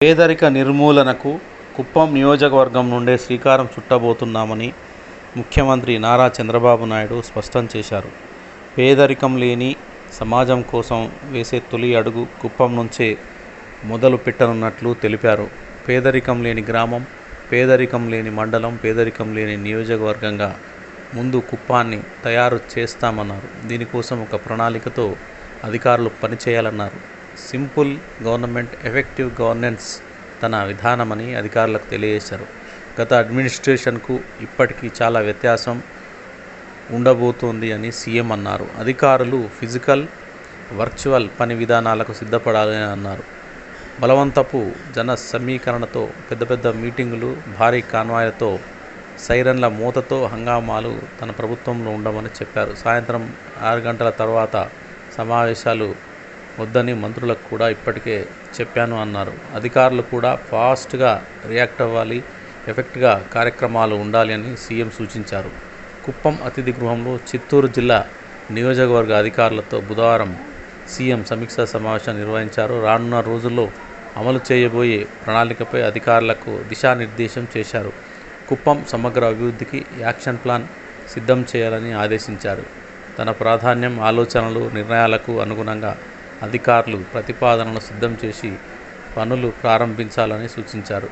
పేదరిక నిర్మూలనకు కుప్పం నియోజకవర్గం నుండే శ్రీకారం చుట్టబోతున్నామని ముఖ్యమంత్రి నారా చంద్రబాబు నాయుడు స్పష్టం చేశారు. పేదరికం లేని సమాజం కోసం వేసే తొలి అడుగు కుప్పం నుంచే మొదలు పెట్టనున్నట్లు తెలిపారు. పేదరికం లేని గ్రామం, పేదరికం లేని మండలం, పేదరికం లేని నియోజకవర్గంగా ముందు కుప్పాన్ని తయారు చేస్తామన్నారు. దీనికోసం ఒక ప్రణాళికతో అధికారులు పనిచేయాలన్నారు. సింపుల్ గవర్నమెంట్, ఎఫెక్టివ్ గవర్నెన్స్ తన విధానమని అధికారులకు తెలియజేశారు. గత అడ్మినిస్ట్రేషన్కు ఇప్పటికీ చాలా వ్యత్యాసం ఉండబోతోంది అని సీఎం అన్నారు. అధికారులు ఫిజికల్, వర్చువల్ పని విధానాలకు సిద్ధపడాలని అన్నారు. బలవంతపు జన సమీకరణతో, పెద్ద పెద్ద మీటింగులు, భారీ కాన్వాయ్లతో, సైరన్ల మోతతో హంగామాలు తన ప్రభుత్వంలో ఉండమని చెప్పారు. సాయంత్రం 6 గంటల తర్వాత సమావేశాలు వద్దని మంత్రులకు కూడా ఇప్పటికే చెప్పాను అన్నారు. అధికారులు కూడా ఫాస్ట్గా రియాక్ట్ అవ్వాలి, ఎఫెక్ట్గా కార్యక్రమాలు ఉండాలి అని సీఎం సూచించారు. కుప్పం అతిథి గృహంలో చిత్తూరు జిల్లా నియోజకవర్గ అధికారులతో బుధవారం సీఎం సమీక్షా సమావేశం నిర్వహించారు. రానున్న రోజుల్లో అమలు చేయబోయే ప్రణాళికపై అధికారులకు దిశానిర్దేశం చేశారు. కుప్పం సమగ్ర అభివృద్ధికి యాక్షన్ ప్లాన్ సిద్ధం చేయాలని ఆదేశించారు. తన ప్రాధాన్యం, ఆలోచనలు, నిర్ణయాలకు అనుగుణంగా అధికారులు ప్రతిపాదనలు సిద్ధం చేసి పనులు ప్రారంభించాలని సూచించారు.